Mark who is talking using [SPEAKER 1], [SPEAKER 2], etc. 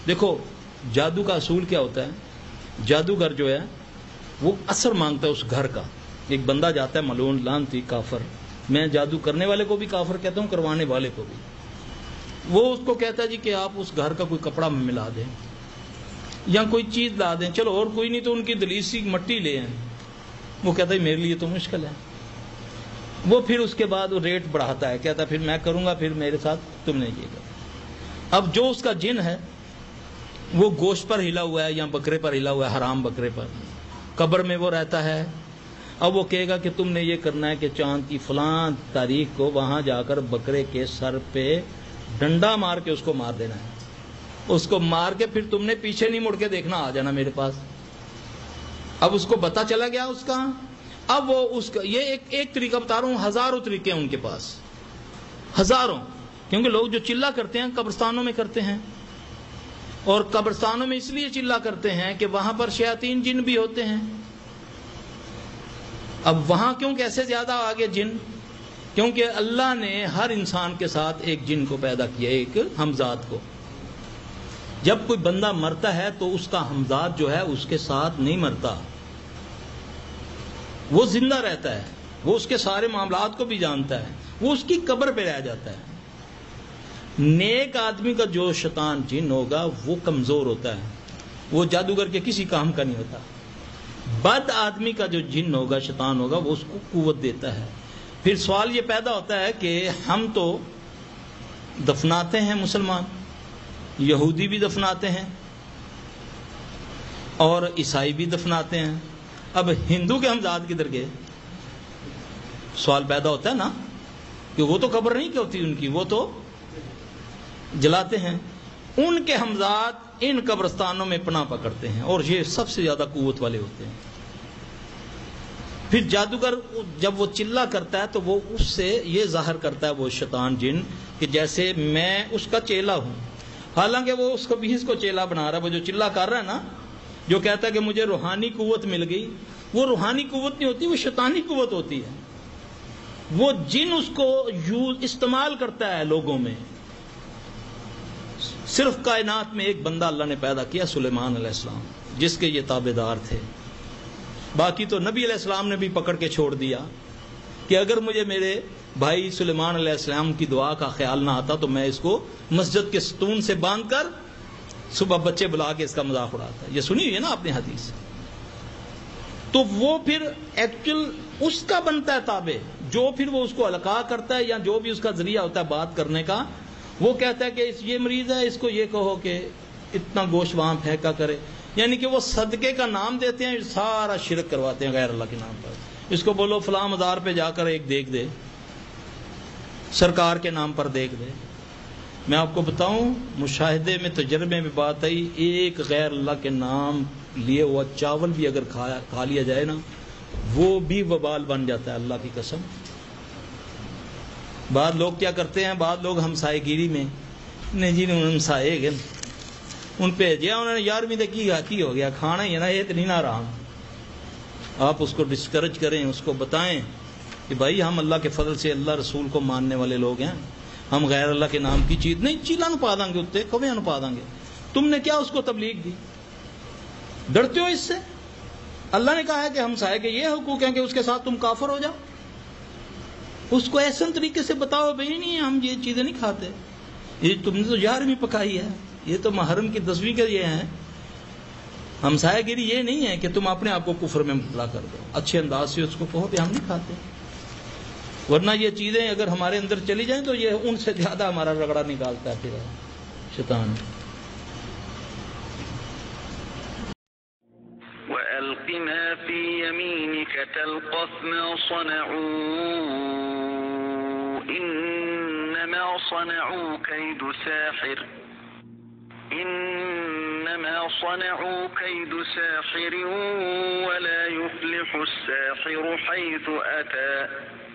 [SPEAKER 1] دیکھو جادو کا اصول کیا ہوتا ہے، جادوگر جو ہے وہ اثر مانگتا ہے اس گھر کا. ایک بندہ جاتا ہے ملعون لعنتی کافر، میں جادو کرنے والے کو بھی کافر کہتا ہوں، کروانے والے کو بھی. وہ اس کو کہتا ہے جی کہ آپ اس گھر کا کوئی کپڑا ملا دیں یا کوئی چیز لا دیں، چلو اور کوئی نہیں تو ان کی دلیسی مٹی لے آئیں. وہ کہتا ہے میرے لیے تو مشکل ہے. وہ پھر اس کے بعد وہ ریٹ بڑھاتا ہے، کہتا ہے پھر میں کروں گا، پھر میرے ساتھ تم نے یہ کرا. اب جو اس کا جن ہے وہ گوشت پر ہلا ہوا ہے یا بکرے پر ہلا ہوا ہے، حرام بکرے پر، قبر میں وہ رہتا ہے. اب وہ کہے گا کہ تم نے یہ کرنا ہے کہ چاند کی فلاں تاریخ کو وہاں جا کر بکرے کے سر پہ ڈنڈا مار کے اس کو مار دینا ہے. اس کو مار کے پھر تم نے پیچھے نہیں مڑ کے دیکھنا، آ جانا میرے پاس. اب اس کو پتا چلا گیا اس کا. اب وہ اس کا یہ ایک طریقہ بتا رہا ہوں، ہزاروں طریقے ہیں ان کے پاس، ہزاروں. کیونکہ لوگ جو چلہ کرتے ہیں قبرستانوں میں کرتے ہیں، اور قبرستانوں میں اس لیے چلہ کرتے ہیں کہ وہاں پر شیاطین جن بھی ہوتے ہیں. اب وہاں کیوں کیسے زیادہ آگے جن؟ کیونکہ اللہ نے ہر انسان کے ساتھ ایک جن کو پیدا کیا، ایک ہمزاد کو. جب کوئی بندہ مرتا ہے تو اس کا ہمزاد جو ہے اس کے ساتھ نہیں مرتا، وہ زندہ رہتا ہے، وہ اس کے سارے معاملات کو بھی جانتا ہے، وہ اس کی قبر پہ رہ جاتا ہے. نیک آدمی کا جو شیطان جن ہوگا وہ کمزور ہوتا ہے، وہ جادوگر کے کسی کام کا نہیں ہوتا. بد آدمی کا جو جن ہوگا، شیطان ہوگا، وہ اس کو قوت دیتا ہے. پھر سوال یہ پیدا ہوتا ہے کہ ہم تو دفناتے ہیں، مسلمان یہودی بھی دفناتے ہیں اور عیسائی بھی دفناتے ہیں، اب ہندو کے ہمزاد کدھر گئے؟ سوال پیدا ہوتا ہے نا، کہ وہ تو قبر نہیں ہوتی ان کی، وہ تو جلاتے ہیں. ان کے ہمزاد ان قبرستانوں میں پناہ پکڑتے ہیں اور یہ سب سے زیادہ قوت والے ہوتے ہیں. پھر جادوگر جب وہ چلہ کرتا ہے تو وہ اس سے یہ ظاہر کرتا ہے وہ شیطان جن کہ جیسے میں اس کا چیلا ہوں، حالانکہ وہ اس کو بھی اس کو چیلا بنا رہا ہے. وہ جو چلہ کر رہا ہے نا، جو کہتا ہے کہ مجھے روحانی قوت مل گئی، وہ روحانی قوت نہیں ہوتی، وہ شیطانی قوت ہوتی ہے. وہ جن اس کو استعمال کرتا ہے لوگوں میں. صرف کائنات میں ایک بندہ اللہ نے پیدا کیا، سلیمان علیہ السلام، جس کے یہ تابع دار تھے. باقی تو نبی علیہ السلام نے بھی پکڑ کے چھوڑ دیا کہ اگر مجھے میرے بھائی سلیمان علیہ السلام کی دعا کا خیال نہ آتا تو میں اس کو مسجد کے ستون سے باندھ کر صبح بچے بلا کے اس کا مذاق اڑاتا. یہ سنی ہوئی ہے نا آپ نے حدیث. تو وہ پھر ایکچوئل اس کا بنتا ہے تابع، جو پھر وہ اس کو القاء کرتا ہے یا جو بھی اس کا ذریعہ ہوتا ہے بات کرنے کا. وہ کہتا ہے کہ یہ مریض ہے، اس کو یہ کہو کہ اتنا گوشت وہاں پھینکا کرے، یعنی کہ وہ صدقے کا نام دیتے ہیں، سارا شرک کرواتے ہیں غیر اللہ کے نام پر. اس کو بولو فلاں مزار پہ جا کر ایک دیکھ دے، سرکار کے نام پر دیکھ دے. میں آپ کو بتاؤں، مشاہدے میں تجربے میں بات آئی، ایک غیر اللہ کے نام لیے ہوا چاول بھی اگر کھا لیا جائے نا، وہ بھی وبال بن جاتا ہے، اللہ کی قسم. بعض لوگ کیا کرتے ہیں، بعض لوگ ہمسائے گیری میں نہیں جی ہمسائے گئے ان پہ جیا انہوں نے 11ویں تک کی ہو گیا، کھانا ہی ہے نا، یہ تو نہیں نہ رہا. آپ اس کو ڈسکریج کریں، اس کو بتائیں کہ بھائی ہم اللہ کے فضل سے اللہ رسول کو ماننے والے لوگ ہیں، ہم غیر اللہ کے نام کی چیز نہیں چیلا نہ پا دیں گے، اتنے کبھی نہ پا دیں گے. تم نے کیا اس کو تبلیغ دی؟ ڈرتے ہو اس سے؟ اللہ نے کہا ہے کہ ہمسائے کے یہ حقوق ہیں کہ اس کے ساتھ تم کافر ہو جاؤ. اس کو ایسے طریقے سے بتاؤ بھائی نہیں ہم یہ چیزیں نہیں کھاتے، یہ تم نے تو 11ویں پکائی ہے، یہ تو محرم کی 10ویں کے یہ ہیں. ہمسایہ گیری یہ نہیں ہے کہ تم اپنے آپ کو کفر میں مبتلا کر دو، اچھے انداز سے اس کو کہو کہ ہم نہیں کھاتے. ورنہ یہ چیزیں اگر ہمارے اندر چلی جائیں تو یہ ان سے زیادہ ہمارا رگڑا نکالتا ہے پھر شیطان.
[SPEAKER 2] وَأَلْقِ مَا فِي يَمِينِكَ تَلْقَفْ مَا صَنَعُوا إِنَّمَا صَنَعُوا كَيْدُ سَاحِرٍ وَلَا يُفْلِحُ السَّاحِرُ حَيْثُ أَتَى.